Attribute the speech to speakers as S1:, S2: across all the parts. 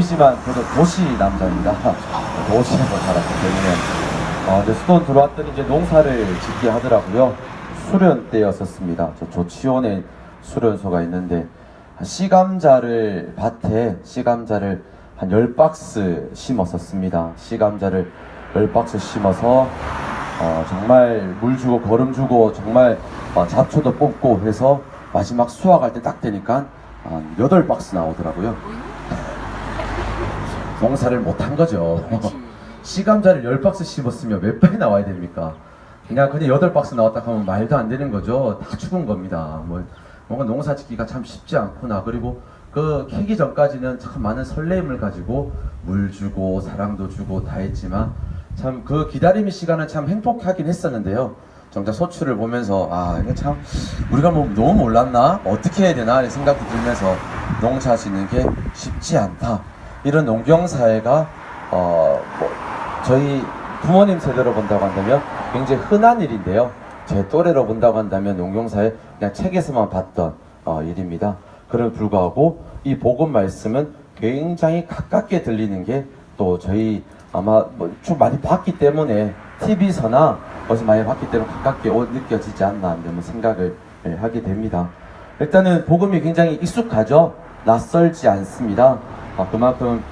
S1: 보이지만 저도 도시 남자입니다. 도시에서 살았기 때문에 이제 수도원 들어왔더니 이제 농사를 짓게 하더라고요. 수련 때였었습니다. 저 조치원에 수련소가 있는데 밭에 씨감자를 한 10박스 심었었습니다. 씨감자를 10박스 심어서 정말 물 주고 거름 주고 정말 잡초도 뽑고 해서 마지막 수확할 때 딱 되니까 8박스 나오더라고요. 농사를 못한 거죠. 씨감자를 10박스 심었으면 몇 배에 나와야 됩니까? 그냥 8박스 나왔다 하면 말도 안 되는 거죠. 다 죽은 겁니다. 뭔가 농사 짓기가 참 쉽지 않구나. 그리고 그 캐기 전까지는 참 많은 설레임을 가지고 물 주고 사랑도 주고 다 했지만 참 그 기다림의 시간은 참 행복하긴 했었는데요. 정작 소출을 보면서 이게 참 우리가 너무 몰랐나? 어떻게 해야 되나? 이런 생각도 들면서 농사 짓는 게 쉽지 않다. 이런 농경사회가 저희 부모님 세대로 본다고 한다면 굉장히 흔한 일인데요. 제 또래로 본다고 한다면 농경사회 그냥 책에서만 봤던 일입니다. 그럼에도 불구하고 이 복음 말씀은 굉장히 가깝게 들리는 게 또 저희 아마 좀 많이 봤기 때문에 TV서나 어디서 많이 봤기 때문에 가깝게 느껴지지 않나 이런 생각을 하게 됩니다. 일단은 복음이 굉장히 익숙하죠. 낯설지 않습니다. 그만큼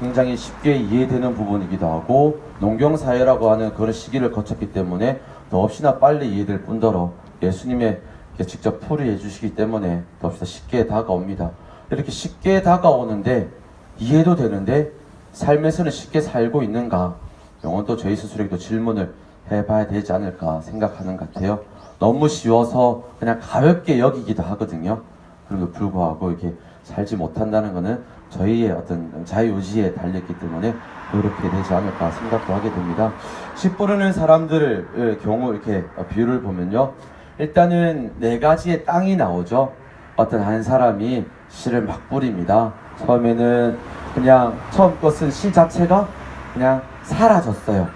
S1: 굉장히 쉽게 이해되는 부분이기도 하고 농경사회라고 하는 그런 시기를 거쳤기 때문에 더없이나 빨리 이해될 뿐더러 예수님의 직접 풀이해 주시기 때문에 더없이나 쉽게 다가옵니다. 이렇게 쉽게 다가오는데 이해도 되는데 삶에서는 쉽게 살고 있는가? 이건 또 저희 스스로에게도 질문을 해봐야 되지 않을까 생각하는 것 같아요. 너무 쉬워서 그냥 가볍게 여기기도 하거든요. 그럼에도 불구하고 이렇게 살지 못한다는 것은 저희의 어떤 자유의지에 달렸기 때문에 그렇게 되지 않을까 생각도 하게 됩니다. 씨 뿌리는 사람들의 경우 이렇게 비유를 보면요. 일단은 4가지의 땅이 나오죠. 어떤 한 사람이 씨를 막 뿌립니다. 처음에는 그냥 처음 것은 씨 자체가 그냥 사라졌어요.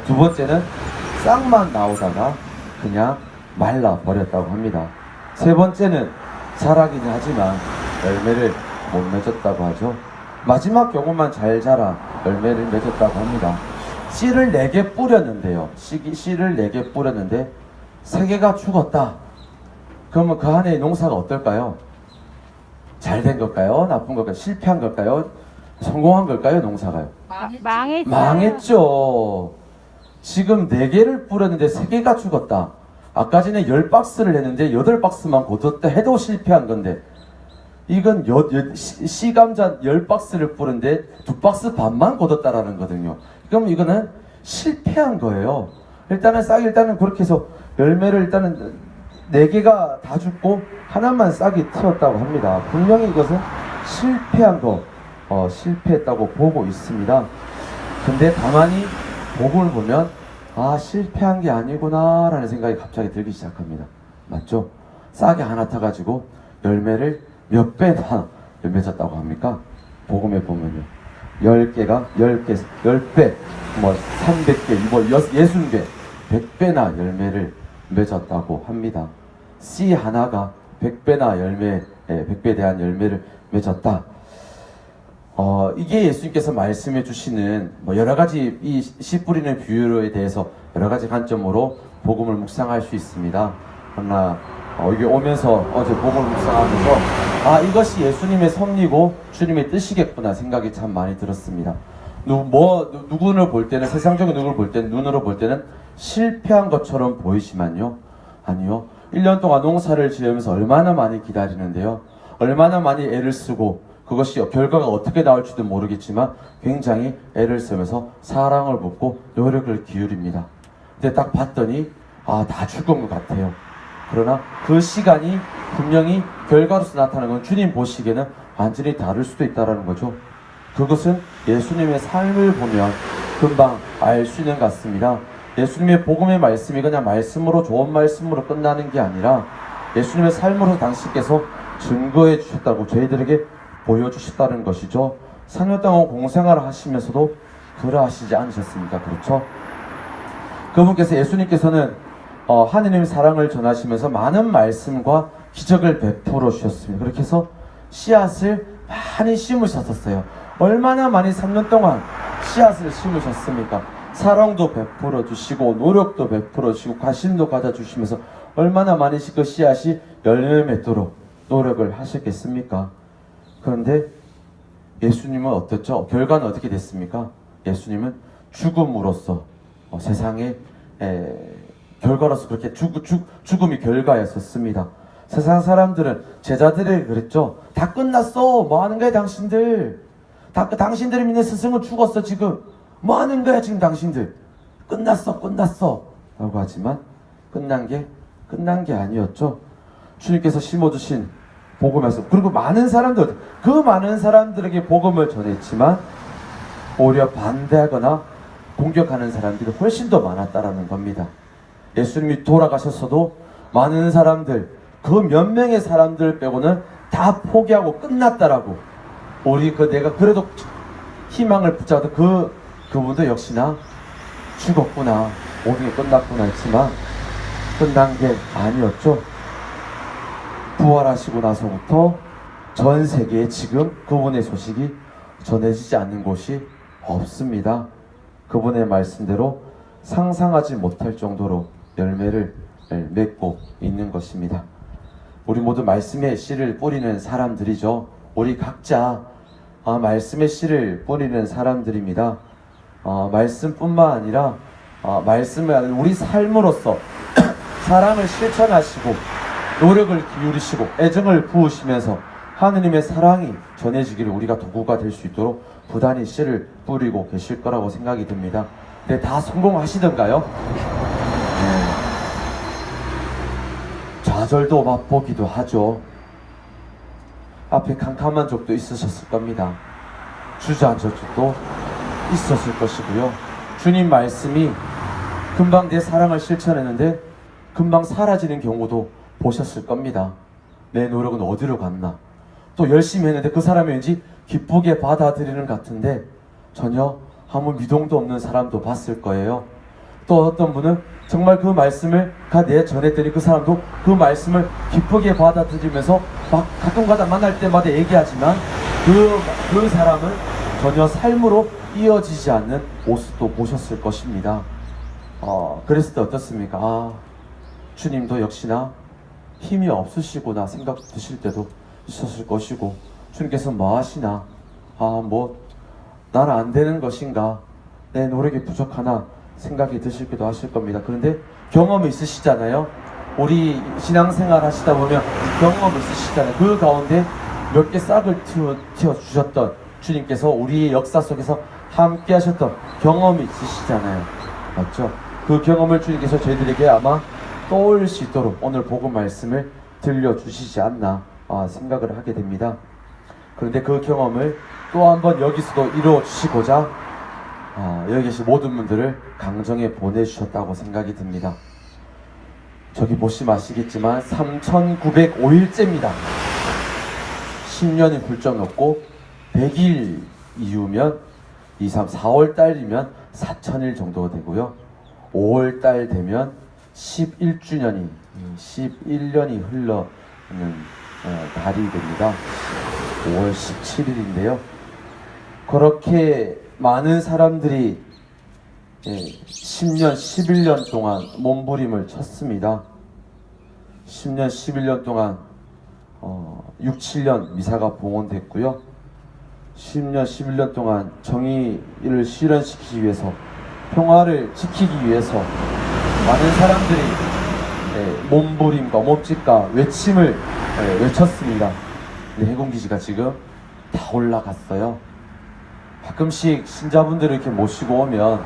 S1: 두 번째는 싹만 나오다가 그냥 말라 버렸다고 합니다. 세 번째는 자라기는 하지만 열매를 못 맺었다고 하죠. 마지막 경우만 잘 자라 열매를 맺었다고 합니다. 씨를 4개 뿌렸는데요. 씨를 4개 뿌렸는데 3개가 죽었다. 그러면 그 안에 농사가 어떨까요? 잘 된 걸까요? 나쁜 걸까요? 실패한 걸까요? 성공한 걸까요? 농사가요? 망했죠. 지금 4개를 뿌렸는데 3개가 죽었다. 아까 전에 10박스를 했는데 8박스만 곧었다 해도 실패한 건데 이건 씨감자 10박스를 뿌렸는데 2박스 반만 곧었다라는 거거든요. 그럼 이거는 실패한 거예요. 일단은 그렇게 해서 열매를 일단은 4개가 다 죽고 하나만 싹이 튀었다고 합니다. 분명히 이것은 실패했다고 보고 있습니다. 근데 가만히 복음을 보면 실패한 게 아니구나 라는 생각이 갑자기 들기 시작합니다. 맞죠? 싹이 하나 타가지고 열매를 몇 배나 맺었다고 합니까? 복음에 보면요. 10개가 10배, 300개, 60배, 100배나 열매를 맺었다고 합니다. 씨 하나가 100배나 100배에 대한 열매를 맺었다. 이게 예수님께서 말씀해 주시는 여러 가지 이 씨 뿌리는 비유에 대해서 여러 가지 관점으로 복음을 묵상할 수 있습니다. 그러나 여기 오면서 어제 복음을 묵상하면서 이것이 예수님의 섭리고 주님의 뜻이겠구나 생각이 참 많이 들었습니다. 누구를 볼 때는 세상적인 누구를 볼 때는 눈으로 볼 때는 실패한 것처럼 보이지만요. 아니요. 1년 동안 농사를 지으면서 얼마나 많이 기다리는데요. 얼마나 많이 애를 쓰고 그것이 결과가 어떻게 나올지도 모르겠지만 굉장히 애를 쓰면서 사랑을 붓고 노력을 기울입니다. 근데 딱 봤더니 다 죽은 것 같아요. 그러나 그 시간이 분명히 결과로서 나타나는 건 주님 보시기에는 완전히 다를 수도 있다는 거죠. 그것은 예수님의 삶을 보면 금방 알 수 있는 것 같습니다. 예수님의 복음의 말씀이 그냥 말씀으로 좋은 말씀으로 끝나는 게 아니라 예수님의 삶으로 당신께서 증거해 주셨다고 저희들에게 보여주셨다는 것이죠. 4년 동안 공생활을 하시면서도 그러하시지 않으셨습니까? 그렇죠? 그분께서 예수님께서는 하느님의 사랑을 전하시면서 많은 말씀과 기적을 베풀어 주셨습니다. 그렇게 해서 씨앗을 많이 심으셨었어요. 얼마나 많이 3년 동안 씨앗을 심으셨습니까? 사랑도 베풀어 주시고 노력도 베풀어 주시고 관심도 가져주시면서 얼마나 많이 그 씨앗이 열매 맺도록 노력을 하셨겠습니까? 그런데 예수님은 어떻죠? 결과는 어떻게 됐습니까? 예수님은 죽음으로써 세상에 결과로서 그렇게 죽음이 결과였었습니다. 세상 사람들은 제자들에게 그랬죠. 다 끝났어. 뭐 하는 거야 당신들? 당신들이 믿는 스승은 죽었어 지금. 뭐 하는 거야 지금 당신들? 끝났어 라고 하지만 끝난 게 아니었죠. 주님께서 심어주신 복음 말씀, 그리고 많은 사람들, 그 많은 사람들에게 복음을 전했지만 오히려 반대하거나 공격하는 사람들이 훨씬 더 많았다라는 겁니다. 예수님이 돌아가셨어도 많은 사람들, 그 몇 명의 사람들 빼고는 다 포기하고 끝났다라고, 내가 그래도 희망을 붙잡던 그분도 역시나 죽었구나, 모든 게 끝났구나 했지만 끝난 게 아니었죠. 부활하시고 나서부터 전 세계에 지금 그분의 소식이 전해지지 않는 곳이 없습니다. 그분의 말씀대로 상상하지 못할 정도로 열매를 맺고 있는 것입니다. 우리 모두 말씀의 씨를 뿌리는 사람들이죠. 우리 각자 말씀의 씨를 뿌리는 사람들입니다. 말씀뿐만 아니라 말씀을 우리 삶으로서 사랑을 실천하시고 노력을 기울이시고 애정을 부으시면서 하느님의 사랑이 전해지기를 우리가 도구가 될 수 있도록 부단히 씨를 뿌리고 계실 거라고 생각이 듭니다. 근데 다 성공하시던가요? 네. 좌절도 맛보기도 하죠. 앞에 캄캄한 적도 있으셨을 겁니다. 주저앉은 적도 있었을 것이고요. 주님 말씀이 금방 내 사랑을 실천했는데 금방 사라지는 경우도 보셨을 겁니다. 내 노력은 어디로 갔나? 또 열심히 했는데 그 사람이 왠지 기쁘게 받아들이는 것 같은데 전혀 아무 미동도 없는 사람도 봤을 거예요. 또 어떤 분은 정말 그 말씀을 내가 전했더니 그 사람도 그 말씀을 기쁘게 받아들이면서 막 가끔가다 만날 때마다 얘기하지만 그 사람은 전혀 삶으로 이어지지 않는 모습도 보셨을 것입니다. 그랬을 때 어떻습니까? 주님도 역시나 힘이 없으시구나 생각 드실 때도 있었을 것이고, 주님께서 뭐 하시나, 나는 안 되는 것인가, 내 노력이 부족하나 생각이 드시기도 하실 겁니다. 그런데 경험이 있으시잖아요. 우리 신앙생활 하시다 보면 경험이 있으시잖아요. 그 가운데 몇 개 싹을 틔워주셨던 주님께서 우리의 역사 속에서 함께 하셨던 경험이 있으시잖아요. 맞죠? 그 경험을 주님께서 저희들에게 아마 떠올릴 수 있도록 오늘 복음 말씀을 들려주시지 않나 생각을 하게 됩니다. 그런데 그 경험을 또 한번 여기서도 이루어 주시고자 여기 계신 모든 분들을 강정에 보내주셨다고 생각이 듭니다. 저기 보시면 아시겠지만 3905일째입니다. 10년이 훌쩍 넘고 100일 이후면 4월 달이면 4000일 정도 되고요. 5월 달 되면 11년이 흘러는 달이 됩니다. 5월 17일인데요. 그렇게 많은 사람들이 10년, 11년 동안 몸부림을 쳤습니다. 10년, 11년 동안 6, 7년 미사가 봉헌됐고요. 10년, 11년 동안 정의를 실현시키기 위해서, 평화를 지키기 위해서 많은 사람들이 몸부림과 몸짓과 외침을 외쳤습니다. 근데 해군기지가 지금 다 올라갔어요. 가끔씩 신자분들을 이렇게 모시고 오면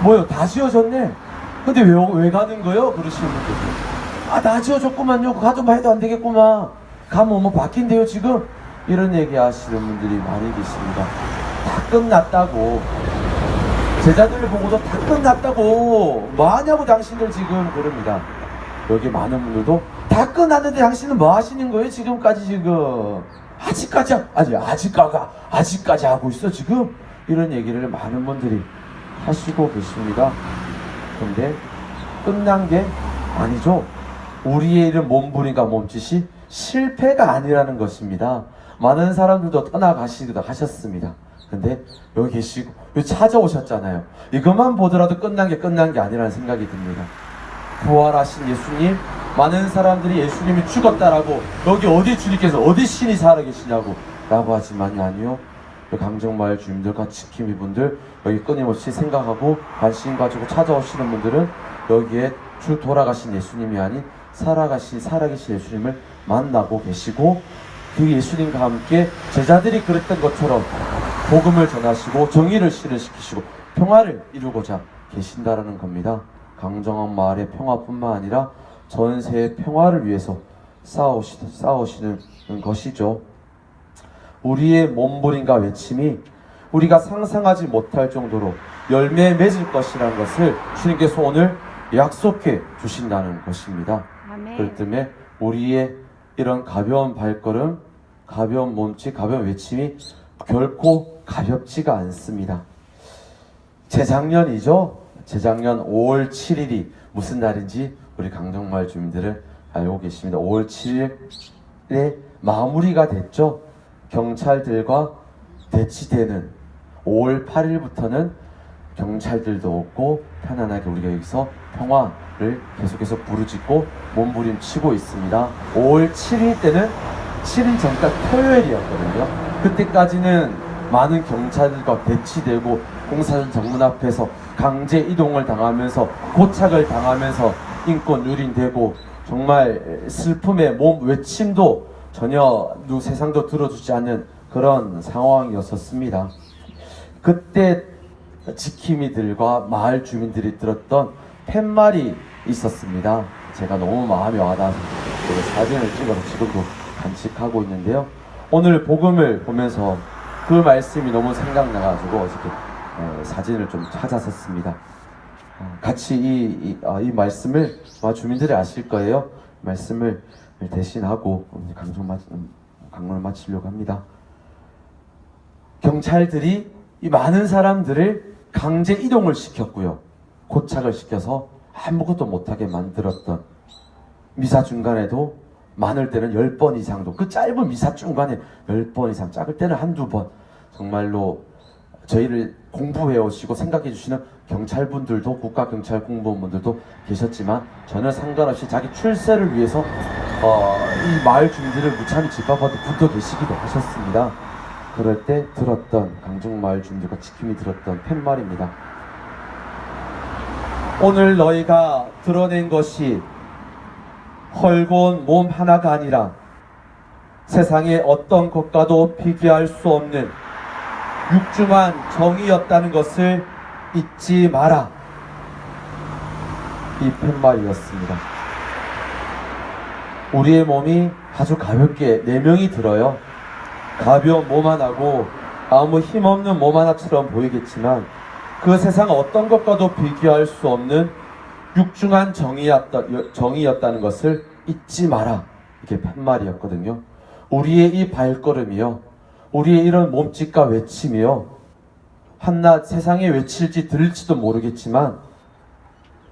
S1: 뭐요? 다 지어졌네? 근데 왜 가는 거요? 그러시는 분들. 다 지어졌구만요. 가도 해도 안 되겠구만. 가면 뭐 바뀐대요 지금? 이런 얘기 하시는 분들이 많이 계십니다. 다 끝났다고. 제자들을 보고도 다 끝났다고. 뭐 하냐고 당신들 지금 그럽니다. 여기 많은 분들도 다 끝났는데 당신은 뭐 하시는 거예요 지금까지 지금? 아직까지 하고 있어 지금? 이런 얘기를 많은 분들이 하시고 계십니다. 근데 끝난 게 아니죠. 우리의 이런 몸부림과 몸짓이 실패가 아니라는 것입니다. 많은 사람들도 떠나가시기도 하셨습니다. 근데 여기 계시고 여기 찾아오셨잖아요. 이것만 보더라도 끝난 게 아니라는 생각이 듭니다. 부활하신 예수님, 많은 사람들이 예수님이 죽었다라고 여기 어디 주님께서 어디 신이 살아계시냐고 라고 하지만 아니요, 강정마을 주민들과 지킴이 분들 여기 끊임없이 생각하고 관심 가지고 찾아오시는 분들은 여기에 주 돌아가신 예수님이 아닌 살아계신 예수님을 만나고 계시고, 그 예수님과 함께 제자들이 그랬던 것처럼 복음을 전하시고 정의를 실현시키시고 평화를 이루고자 계신다라는 겁니다. 강정원 마을의 평화뿐만 아니라 전세의 평화를 위해서 싸우시는 것이죠. 우리의 몸부림과 외침이 우리가 상상하지 못할 정도로 열매에 맺을 것이라는 것을 주님께서 오늘 약속해 주신다는 것입니다.
S2: 아멘.
S1: 그렇기 때문에 우리의 이런 가벼운 발걸음, 가벼운 몸짓, 가벼운 외침이 결코 가볍지가 않습니다. 재작년 5월 7일이 무슨 날인지 우리 강정마을 주민들은 알고 계십니다. 5월 7일에 마무리가 됐죠. 경찰들과 대치되는 5월 8일부터는 경찰들도 없고 편안하게 우리가 여기서 평화를 계속해서 부르짖고 몸부림치고 있습니다. 5월 7일 때는 7일 전까지 토요일이었거든요. 그때까지는 많은 경찰들과 대치되고 공사장 정문 앞에서 강제 이동을 당하면서 고착을 당하면서 인권 유린되고 정말 슬픔의 몸 외침도 전혀 세상도 들어주지 않는 그런 상황이었습니다. 그때 지킴이들과 마을 주민들이 들었던 팻말이 있었습니다. 제가 너무 마음이 와닿아서 사진을 찍어서 지금도 간직하고 있는데요. 오늘 복음을 보면서 그 말씀이 너무 생각나가지고 이렇게 사진을 좀 찾았었습니다. 같이 이 말씀을 주민들이 아실 거예요. 말씀을 대신하고 강론을 마치려고 합니다. 경찰들이 이 많은 사람들을 강제 이동을 시켰고요. 고착을 시켜서 아무것도 못하게 만들었던, 미사 중간에도 많을 때는 10번 이상도, 그 짧은 미사 중간에 10번 이상, 작을 때는 한두 번, 정말로 저희를 공부해 오시고 생각해 주시는 경찰분들도, 국가경찰 공무원분들도 계셨지만 전혀 상관없이 자기 출세를 위해서 이 마을 주민들을 무참히 짓밟아도 분도 계시기도 하셨습니다. 그럴 때 들었던, 강정마을 주민들과 지킴이 들었던 팻말입니다. 오늘 너희가 드러낸 것이 헐고운 몸 하나가 아니라 세상의 어떤 것과도 비교할 수 없는 육중한 정의였다는 것을 잊지 마라. 이 팻말이었습니다. 우리의 몸이 아주 가볍게 4명이 들어요. 가벼운 몸 하나고 아무 힘없는 몸 하나처럼 보이겠지만 그 세상 어떤 것과도 비교할 수 없는 육중한 정의였다는 것을 잊지 마라. 이게 팻말이었거든요. 우리의 이 발걸음이요, 우리의 이런 몸짓과 외침이요, 한낱 세상에 외칠지 들릴지도 모르겠지만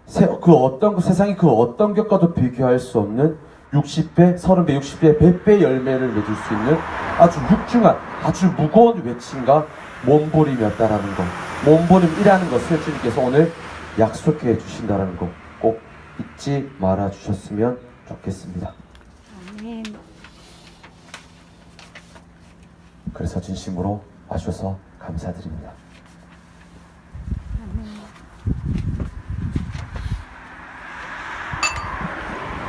S1: 세상이 그 어떤 것과도 비교할 수 없는 60배, 30배, 60배, 100배 열매를 맺을 수 있는 아주 육중한, 아주 무거운 외침과 몸부림이었다라는 것, 몸부림이라는 것을 주님께서 오늘 약속해 주신다는 것 꼭 잊지 말아 주셨으면 좋겠습니다.
S2: 아멘.
S1: 그래서 진심으로 와주셔서 감사드립니다.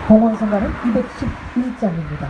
S3: 봉헌성가는 211장입니다.